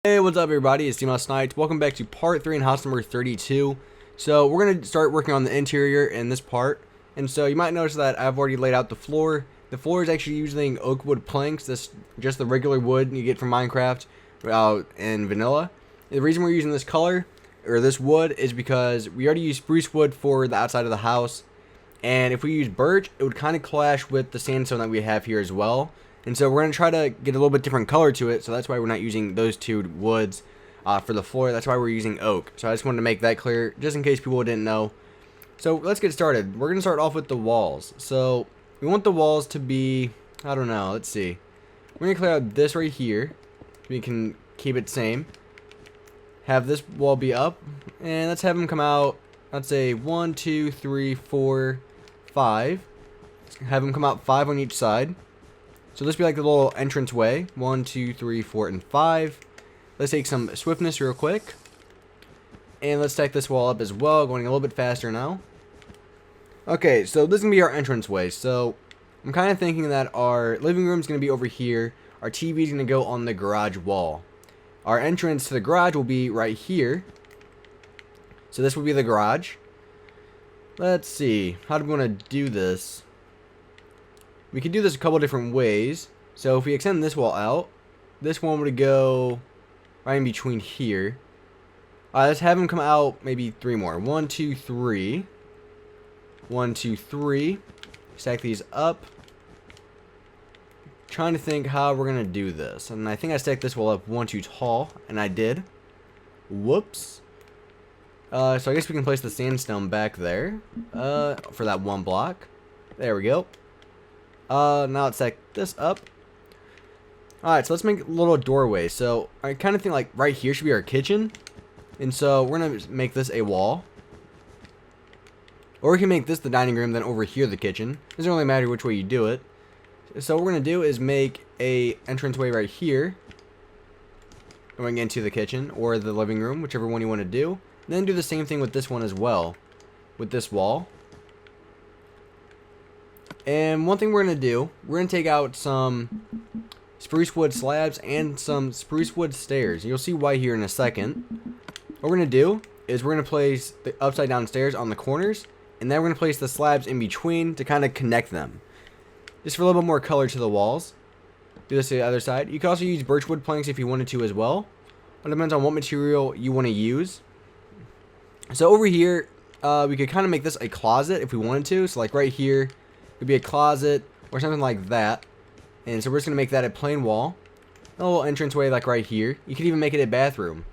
Hey, what's up everybody, it's SNipEz. Welcome back to part 3 in house number 32. So we're going to start working on the interior in this part. And so you might notice that I've already laid out the floor. The floor is actually using oak wood planks. This just the regular wood you get from Minecraft in vanilla. The reason we're using this color, or this wood, is because we already used spruce wood for the outside of the house. And if we use birch, it would kind of clash with the sandstone that we have here as well. And so we're going to try to get a little bit different color to it, so that's why we're not using those two woods for the floor. That's why we're using oak. So I just wanted to make that clear, just in case people didn't know. So let's get started. We're going to start off with the walls. So we want the walls to be, I don't know, let's see. We're going to clear out this right here. We can keep it same. Have this wall be up, and let's have them come out, let's say 1, 2, 3, 4, 5. Have them come out 5 on each side. So this will be like the little entrance way. 1, 2, 3, 4, and 5. Let's take some swiftness real quick. And let's stack this wall up as well, going a little bit faster now. Okay, so this is going to be our entrance way. So I'm kind of thinking that our living room is going to be over here. Our TV is going to go on the garage wall. Our entrance to the garage will be right here. So this will be the garage. Let's see. How do we want to do this? We could do this a couple different ways. So if we extend this wall out, this one would go right in between here. Let's have them come out maybe 3 more. 1, 2, 3. 1, 2, 3. Stack these up. Trying to think how we're going to do this. And I think I stacked this wall up 1 too tall. And I did. Whoops. So I guess we can place the sandstone back there. For that one block. There we go. Now let's stack this up. Alright, so let's make a little doorway. So I kind of think like right here should be our kitchen. And so we're going to make this a wall. Or we can make this the dining room, then over here the kitchen. Doesn't really matter which way you do it. So what we're going to do is make a entranceway right here. Going into the kitchen or the living room, whichever one you want to do. And then do the same thing with this one as well. With this wall. And one thing we're going to do, we're going to take out some spruce wood slabs and some spruce wood stairs. You'll see why here in a second. What we're going to do is we're going to place the upside down stairs on the corners. And then we're going to place the slabs in between to kind of connect them. Just for a little bit more color to the walls. Do this to the other side. You can also use birchwood planks if you wanted to as well. It depends on what material you want to use. So over here, we could kind of make this a closet if we wanted to. So like right here. Could be a closet or something like that. And so we're just going to make that a plain wall. A little entranceway like right here. You could even make it a bathroom.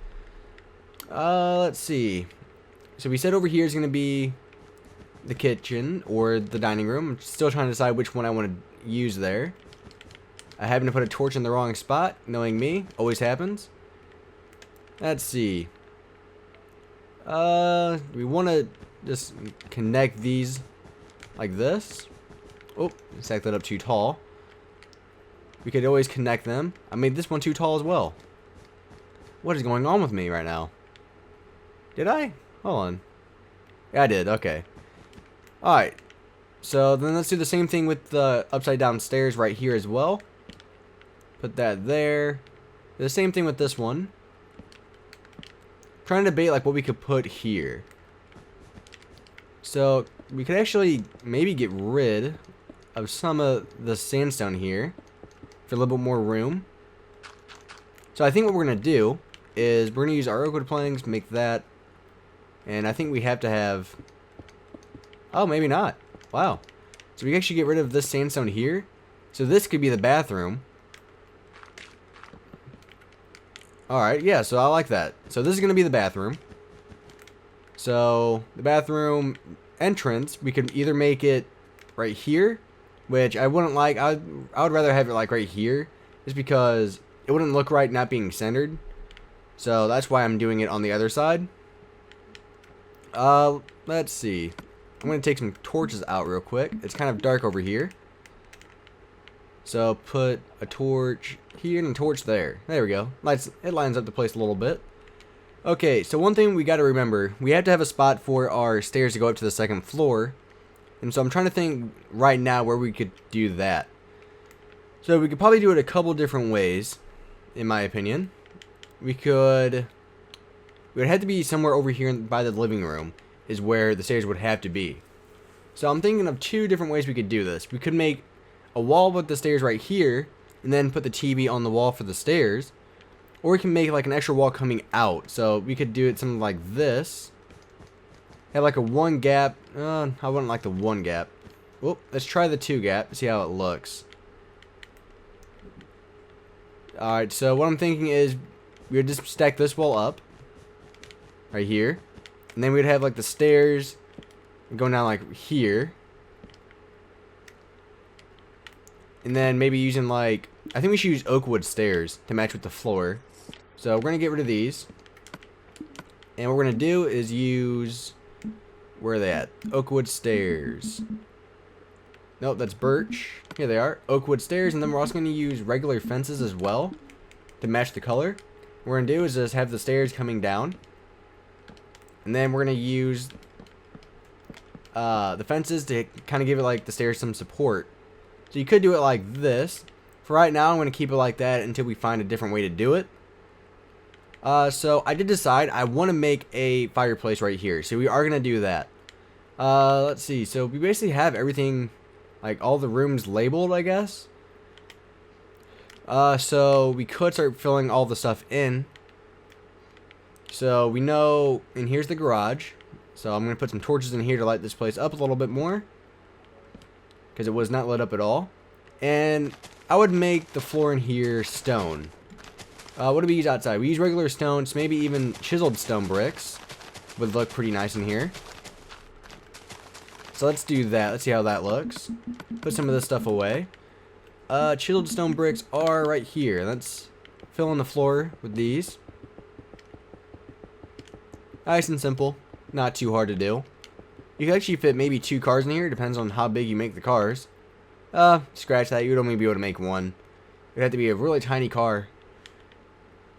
Let's see. So we said over here is going to be the kitchen or the dining room. I'm still trying to decide which one I want to use there. I happen to put a torch in the wrong spot. Knowing me. Always happens. Let's see. We want to just connect these like this. Oh, stacked that up too tall. We could always connect them. I made this one too tall as well. What is going on with me right now? Did I? Hold on. Yeah, I did. Okay. Alright. So then let's do the same thing with the upside down stairs right here as well. Put that there. The same thing with this one. Trying to debate like what we could put here. So we could actually maybe get rid of some of the sandstone here for a little bit more room. So I think what we're going to do is we're going to use our oak wood planks, make that. And I think we have to have... Oh, maybe not. Wow. So we can actually get rid of this sandstone here. So this could be the bathroom. Alright, yeah, so I like that. So this is going to be the bathroom. So the bathroom entrance, we could either make it right here, which I wouldn't like. I would rather have it like right here, just because it wouldn't look right not being centered. So that's why I'm doing it on the other side. Let's see. I'm going to take some torches out real quick. It's kind of dark over here. So put a torch here and a torch there. There we go. It lines up the place a little bit. Okay, so one thing we got to remember, we have to have a spot for our stairs to go up to the second floor. And so I'm trying to think right now where we could do that. So we could probably do it a couple different ways, in my opinion. we would have to be somewhere over here by the living room is where the stairs would have to be. So I'm thinking of two different ways we could do this. We could make a wall with the stairs right here and then put the TV on the wall for the stairs. Or we can make like an extra wall coming out. So we could do it something like this. Have like a 1 gap. I wouldn't like the 1 gap. Well, let's try the 2 gap. See how it looks. Alright, so what I'm thinking is we would just stack this wall up. Right here. And then we'd have like the stairs going down like here. And then maybe using like, I think we should use oak wood stairs to match with the floor. So we're going to get rid of these. And what we're going to do is use, where are they at? Oak wood stairs. Nope, that's birch. Here they are. Oak wood stairs. And then we're also going to use regular fences as well to match the color. What we're going to do is just have the stairs coming down. And then we're going to use the fences to kind of give it like the stairs some support. So you could do it like this. For right now, I'm going to keep it like that until we find a different way to do it. So I did decide I want to make a fireplace right here. So we are going to do that. Let's see. So we basically have everything, like all the rooms labeled, I guess. So we could start filling all the stuff in. So we know, and here's the garage. So I'm going to put some torches in here to light this place up a little bit more. Because it was not lit up at all. And I would make the floor in here stone. What do we use outside? We use regular stones, maybe even chiseled stone bricks. Would look pretty nice in here. So let's do that. Let's see how that looks. Put some of this stuff away. Chiseled stone bricks are right here. Let's fill in the floor with these. Nice and simple. Not too hard to do. You can actually fit maybe 2 cars in here. Depends on how big you make the cars. Scratch that. You would only be able to make 1. It would have to be a really tiny car.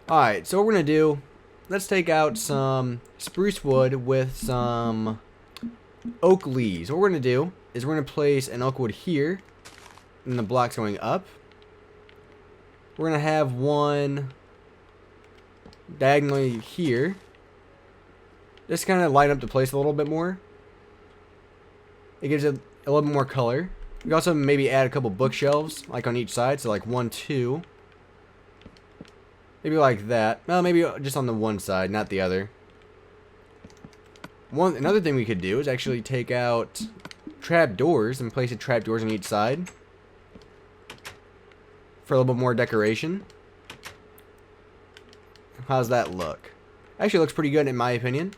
Alright, so what we're going to do, let's take out some spruce wood with some oak leaves. What we're going to do is we're going to place an oak wood here. And the blocks going up. We're going to have one diagonally here. Just kind of light up the place a little bit more. It gives it a little bit more color. We can also maybe add a couple bookshelves, like on each side. So like 1, 2. Maybe like that. Well, maybe just on the one side, not the other. Another thing we could do is actually take out trap doors and place the trap doors on each side for a little bit more decoration. How's that look? Actually looks pretty good in my opinion.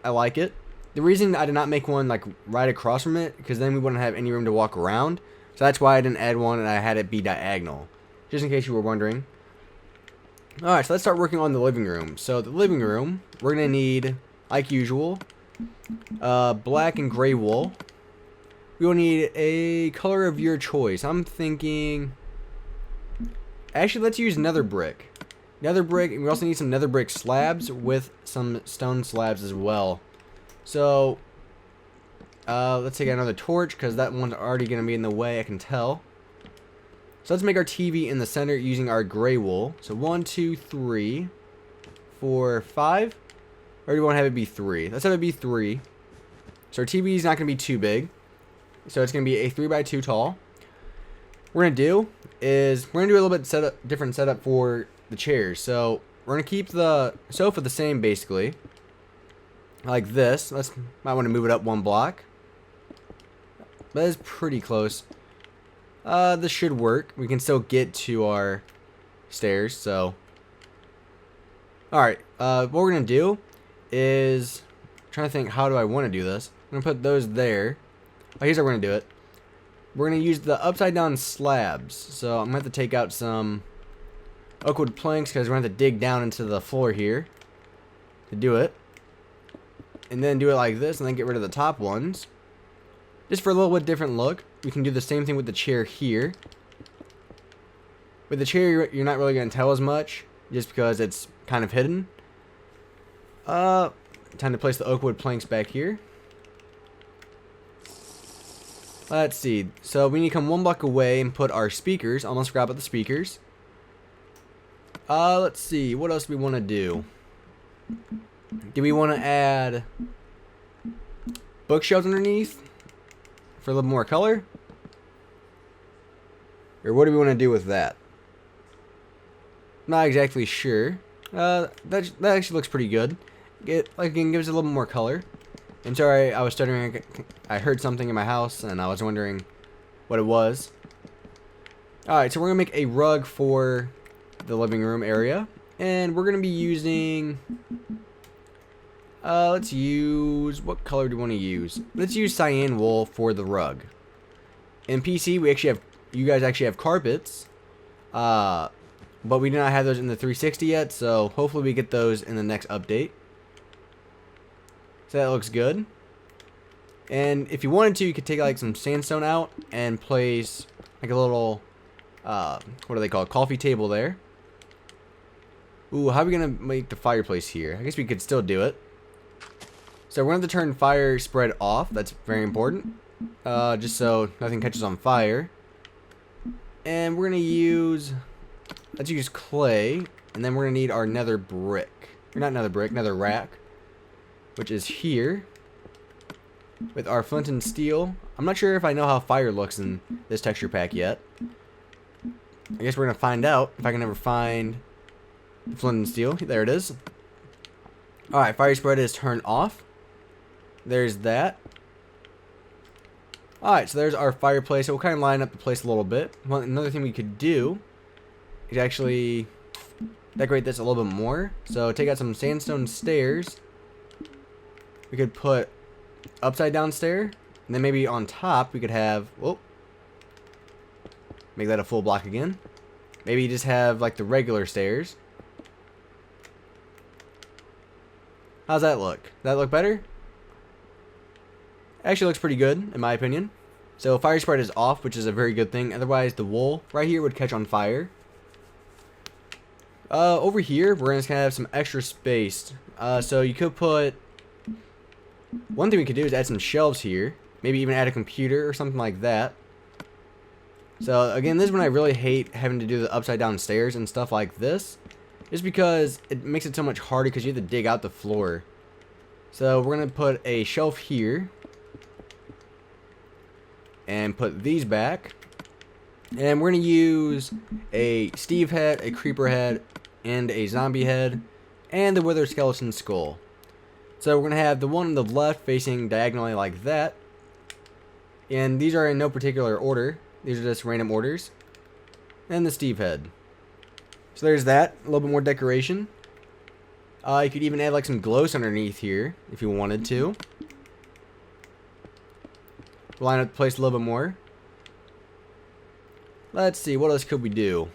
I like it. The reason I did not make one like right across from it, because then we wouldn't have any room to walk around. So that's why I didn't add one and I had it be diagonal. Just in case you were wondering. Alright, so let's start working on the living room. So the living room, we're going to need, like usual, black and gray wool. We will need a color of your choice. I'm thinking, actually let's use nether brick. Nether brick, and we also need some nether brick slabs with some stone slabs as well. So, let's take another torch, because that one's already going to be in the way, I can tell. So let's make our TV in the center using our gray wool. So 1, 2, 3, 4, 5. Or do you want to have it be 3? Let's have it be 3. So our TV is not going to be too big. So it's going to be a 3x2 tall. What we're going to do is we're going to do a little bit different setup for the chairs. So we're going to keep the sofa the same basically. Like this. Might want to move it up 1 block. But it's pretty close. This should work. We can still get to our stairs, so. Alright, what we're going to do is, I'm trying to think, how do I want to do this? I'm going to put those there. Oh, here's how we're going to do it. We're going to use the upside down slabs. So I'm going to have to take out some oak wood planks, because we're going to have to dig down into the floor here to do it. And then do it like this, and then get rid of the top ones. Just for a little bit different look. We can do the same thing with the chair here. With the chair, you're not really going to tell as much, just because it's kind of hidden. Time to place the oak wood planks back here. Let's see. So we need to come 1 block away and put our speakers. Almost forgot about the speakers. Let's see. What else do we want to do? Do we want to add bookshelves underneath for a little more color? Or what do we want to do with that? Not exactly sure. That actually looks pretty good. Again, gives it a little more color. I'm sorry, I was stuttering. I heard something in my house, and I was wondering what it was. Alright, so we're going to make a rug for the living room area. And we're going to be using... let's use... What color do we want to use? Let's use cyan wool for the rug. In PC, we actually have... You guys actually have carpets. But we do not have those in the 360 yet, so hopefully we get those in the next update. So that looks good. And if you wanted to, you could take like some sandstone out and place like a little, what do they call it? Coffee table there. Ooh, how are we gonna make the fireplace here? I guess we could still do it. So we're gonna have to turn fire spread off. That's very important. Just so nothing catches on fire. And we're gonna use, let's use clay, and then we're gonna need our nether brick. Or not nether brick, nether rack, which is here. With our flint and steel. I'm not sure if I know how fire looks in this texture pack yet. I guess we're gonna find out if I can ever find the flint and steel. There it is. Alright, fire spread is turned off. There's that. Alright, so there's our fireplace. So we'll kind of line up the place a little bit. Well, another thing we could do is actually decorate this a little bit more. So take out some sandstone stairs. We could put upside down stair, and then maybe on top we could have, whoa, make that a full block again. Maybe just have like the regular stairs. How's that look? Does that look better? Actually looks pretty good in my opinion. So fire spread is off, which is a very good thing. Otherwise the wool right here would catch on fire. Over here we're just gonna have some extra space. So you could put, one thing we could do is add some shelves here. Maybe even add a computer or something like that. So again, this is when I really hate having to do the upside down stairs and stuff like this. Just because it makes it so much harder because you have to dig out the floor. So we're going to put a shelf here. And put these back. And we're going to use a Steve head, a creeper head, and a zombie head. And the withered skeleton skull. So we're going to have the one on the left facing diagonally like that. And these are in no particular order. These are just random orders. And the Steve head. So there's that. A little bit more decoration. You could even add like some glows underneath here if you wanted to. Line up the place a little bit more. Let's see. What else could we do?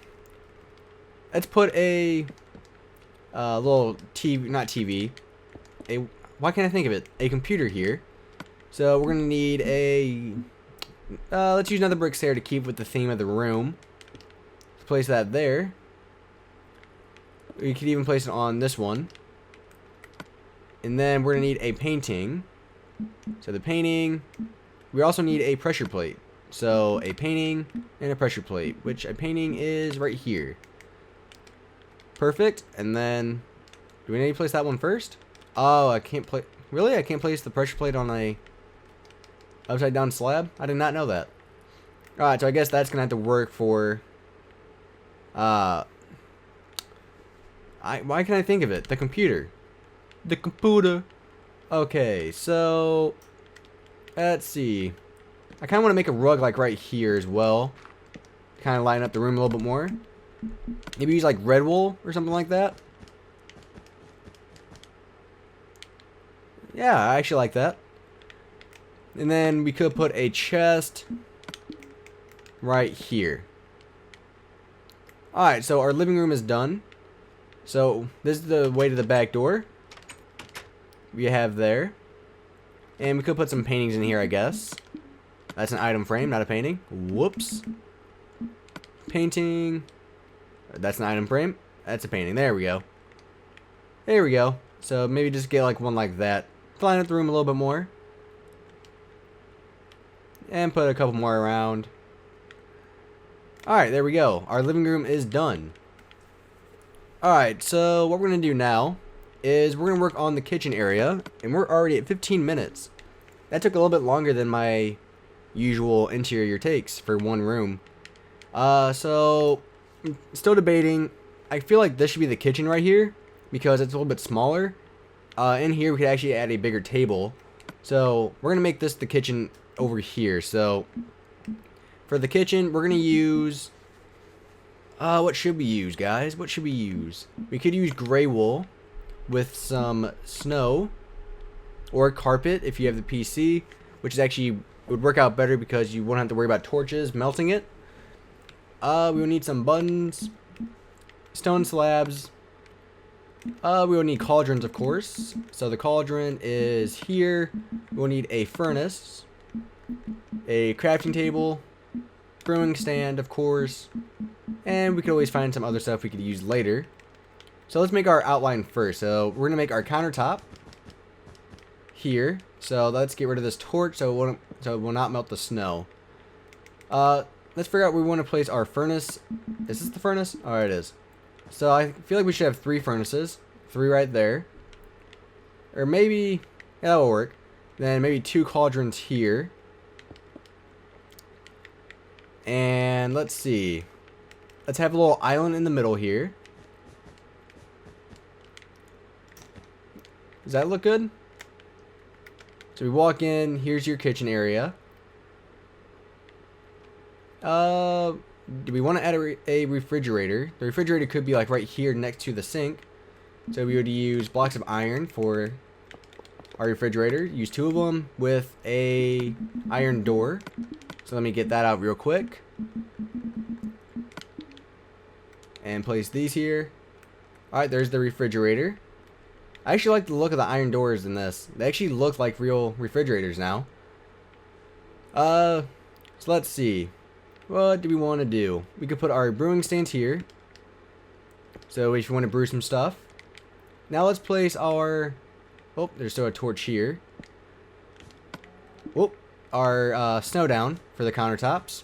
Let's put a little TV, not TV. Why can't I think of it? A computer here. So we're gonna need a. Let's use another brick stair to keep with the theme of the room. Let's place that there. We could even place it on this one. And then we're gonna need a painting. So the painting. We also need a pressure plate. So a painting and a pressure plate, which a painting is right here. Perfect. And then, do we need to place that one first? Oh, I can't place. Really? I can't place the pressure plate on a upside down slab? I did not know that. Alright, so I guess that's gonna have to work for why can't I think of it? The computer. The computer. Okay, so let's see. I kinda wanna make a rug like right here as well. Kinda line up the room a little bit more. Maybe use like red wool or something like that. Yeah, I actually like that. And then we could put a chest right here. Alright, so our living room is done. So this is the way to the back door. We have there. And we could put some paintings in here, I guess. That's an item frame, not a painting. Whoops. Painting. That's an item frame. That's a painting. There we go. There we go. So maybe just get like one like that. Line up the room a little bit more. And put a couple more around. Alright, there we go. Our living room is done. Alright, so what we're going to do now is we're going to work on the kitchen area, and we're already at 15 minutes. That took a little bit longer than my usual interior takes for one room. So still debating. I feel like this should be the kitchen right here because it's a little bit smaller. In here we could actually add a bigger table. So we're gonna make this the kitchen over here. So for the kitchen, we're gonna use what should we use, guys? What should we use? We could use gray wool with some snow or carpet if you have the PC, which is actually would work out better because you won't have to worry about torches melting it. We will need some buttons, stone slabs. We will need cauldrons, of course. So the cauldron is here. We'll need a furnace, a crafting table, brewing stand, of course, and we could always find some other stuff we could use later. So let's make our outline first. So we're gonna make our countertop here. So let's get rid of this torch so it will not melt the snow. Let's figure out where we want to place our furnace. Is this the furnace? Oh, it is. So I feel like we should have 3 furnaces. 3 right there. Or maybe, yeah, that will work. Then maybe 2 cauldrons here. And let's see. Let's have a little island in the middle here. Does that look good? So we walk in, here's your kitchen area. Do we want to add a refrigerator? The refrigerator could be like right here next to the sink. So we would use blocks of iron for our refrigerator. Use 2 of them with a iron door. So let me get that out real quick. And place these here. Alright, there's the refrigerator. I actually like the look of the iron doors in this. They actually look like real refrigerators now. So let's see. What do we want to do? We could put our brewing stand here. So if you want to brew some stuff. Now let's place our... Oh, there's still a torch here. Whoop. Our snow down for the countertops.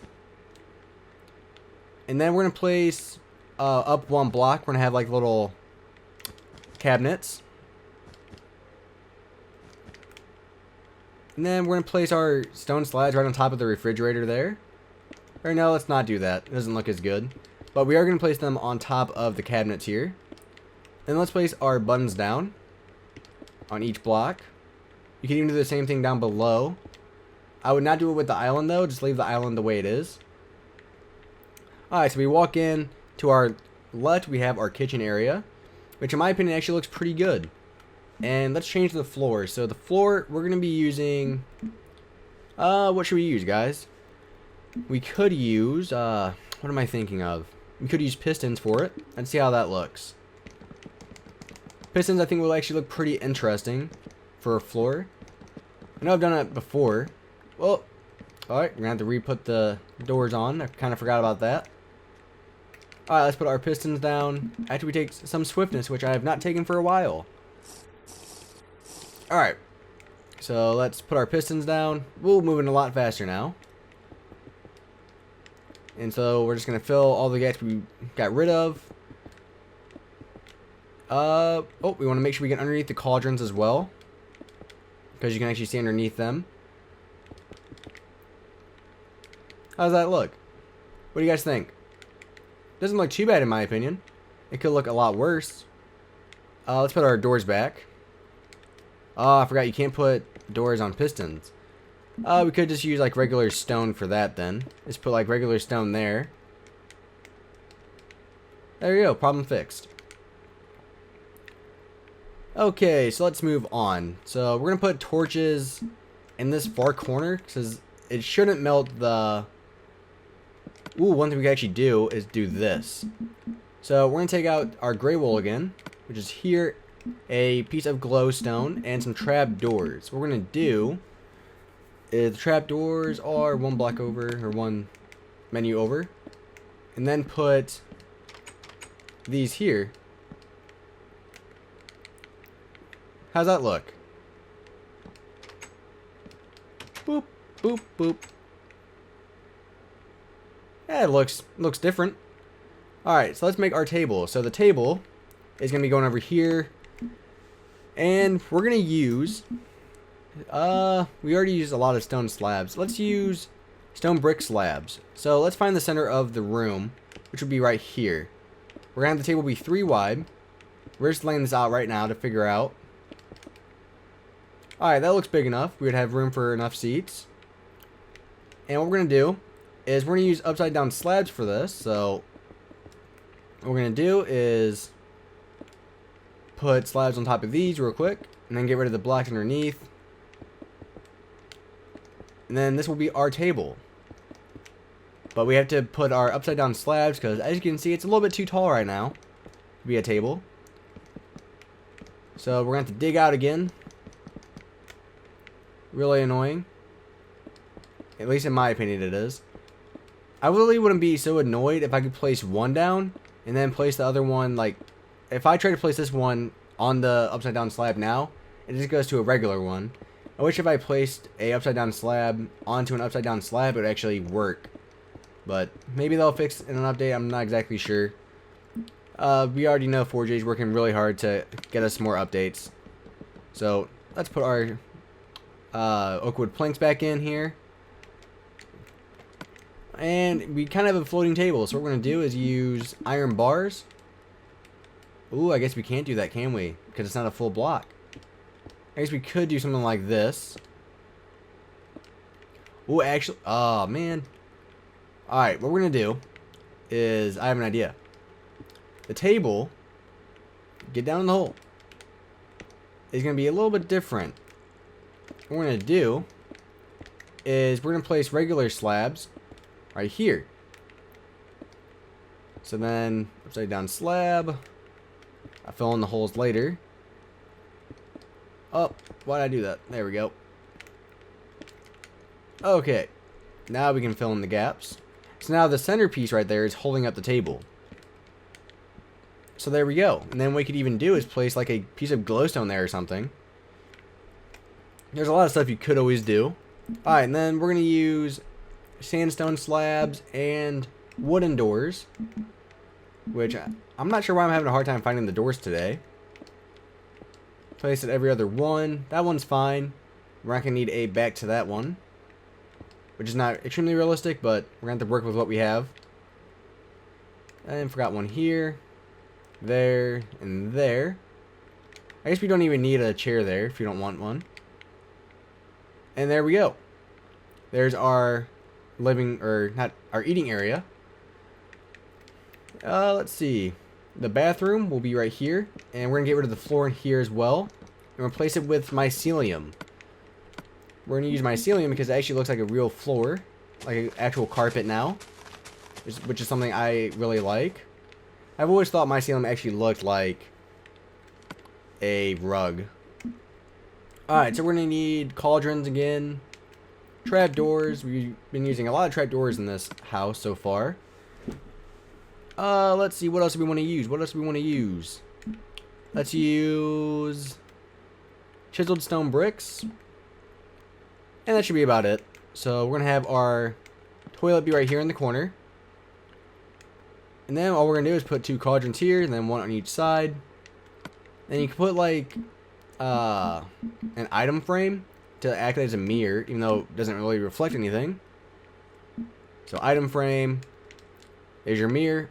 And then we're going to place up 1 block. We're going to have like little cabinets. And then we're going to place our stone slabs right on top of the refrigerator there. Or no, let's not do that. It doesn't look as good. But we are going to place them on top of the cabinets here. And let's place our buttons down on each block. You can even do the same thing down below. I would not do it with the island though. Just leave the island the way it is. Alright, so we walk in. To our left, we have our kitchen area. Which in my opinion actually looks pretty good. And let's change the floor. So the floor, we're going to be using... what should we use, guys? We could use... what am I thinking of? We could use pistons for it. Let's see how that looks. Pistons, I think, will actually look pretty interesting for a floor. I know I've done it before. Well, alright, we're going to have to re-put the doors on. I kind of forgot about that. Alright, let's put our pistons down. After we take some swiftness, which I have not taken for a while. Alright. So let's put our pistons down. We're moving a lot faster now. And so we're just going to fill all the gaps we got rid of. Oh, we want to make sure we get underneath the cauldrons as well. Because you can actually see underneath them. How does that look? What do you guys think? Doesn't look too bad in my opinion. It could look a lot worse. Let's put our doors back. Oh, I forgot you can't put doors on pistons. We could just use like regular stone for that then. Just put like regular stone there. There you go, problem fixed. Okay, so let's move on. So we're gonna put torches in this far corner because it shouldn't melt the... Ooh, one thing we can actually do is do this. So we're gonna take out our gray wool again, which is here, a piece of glowstone and some trap doors. What we're gonna do is the trap doors are 1 block over or 1 menu over, and then put these here. How's that look? Boop, boop, boop. Yeah, it looks different. Alright, so let's make our table. So the table, is going to be going over here. And we're going to use, we already used a lot of stone slabs. Let's use stone brick slabs. So let's find the center of the room, which would be right here. We're going to have the table be 3 wide. We're just laying this out right now to figure out. Alright, that looks big enough. We would have room for enough seats. And what we're going to do is we're going to use upside down slabs for this. So what we're going to do is put slabs on top of these real quick, and then get rid of the blocks underneath. And then this will be our table. But we have to put our upside down slabs because, as you can see, it's a little bit too tall right now to be a table. So we're going to have to dig out again. Really annoying. At least in my opinion it is. I really wouldn't be so annoyed if I could place one down and then place the other one, like, if I try to place this one on the upside down slab now, it just goes to a regular one. I wish if I placed a upside down slab onto an upside down slab it would actually work. But maybe they'll fix in an update, I'm not exactly sure. We already know 4J is working really hard to get us more updates. So let's put our oak wood planks back in here. And we kind of have a floating table, so what we're going to do is use iron bars. Ooh, I guess we can't do that, can we? Because it's not a full block. I guess we could do something like this. Ooh, actually, oh man. Alright, what we're going to do is, I have an idea. The table, get down in the hole, is going to be a little bit different. What we're going to do is we're going to place regular slabs right here. So then, upside down slab. I'll fill in the holes later. Oh, why did I do that? There we go. Okay. Now we can fill in the gaps. So now the centerpiece right there is holding up the table. So there we go. And then what we could even do is place like a piece of glowstone there or something. There's a lot of stuff you could always do. Alright, and then we're going to use sandstone slabs and wooden doors. Which, I'm not sure why I'm having a hard time finding the doors today. Place it every other one. That one's fine. We're not going to need a back to that one. Which is not extremely realistic, but we're going to have to work with what we have. And forgot one here. There. And there. I guess we don't even need a chair there if you don't want one. And there we go. There's our living, or not, our eating area. Let's see. The bathroom will be right here. And we're going to get rid of the floor in here as well. And replace it with mycelium. We're going to use mycelium because it actually looks like a real floor. Like an actual carpet now. Which is something I really like. I've always thought mycelium actually looked like a rug. Alright, so we're going to need cauldrons again. Trapdoors. We've been using a lot of trapdoors in this house so far. Let's see, what else do we want to use? What else do we want to use? Let's use chiseled stone bricks. And that should be about it. So we're going to have our toilet be right here in the corner. And then all we're going to do is put 2 cauldrons here, and then 1 on each side. Then you can put like an item frame to act as a mirror, even though it doesn't really reflect anything. So item frame. There's your mirror.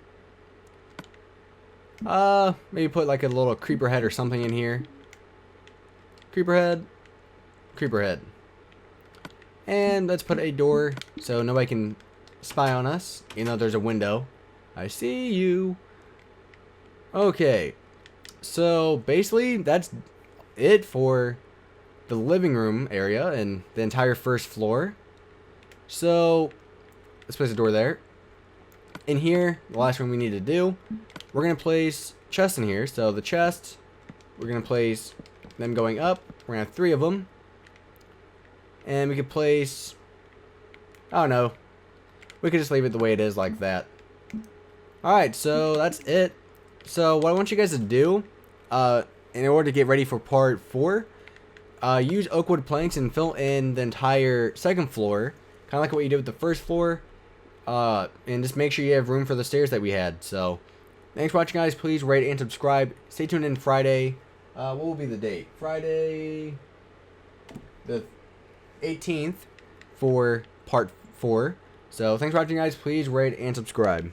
Maybe put like a little creeper head or something in here. Creeper head. Creeper head. And let's put a door so nobody can spy on us, even though there's a window. I see you. Okay. So basically that's it for the living room area and the entire first floor. So let's place a door there. In here, the last thing we need to do, we're going to place chests in here. So the chests, we're going to place them going up. We're going to have 3 of them. And we could place, I don't know, we could just leave it the way it is like that. Alright, so that's it. So what I want you guys to do, in order to get ready for part 4, use oak wood planks and fill in the entire second floor, kind of like what you did with the first floor. And just make sure you have room for the stairs that we had. So Thanks for watching, guys. Please rate and subscribe. Stay tuned in Friday. What will be the date? Friday the 18th for part 4. So thanks for watching, guys. Please rate and subscribe.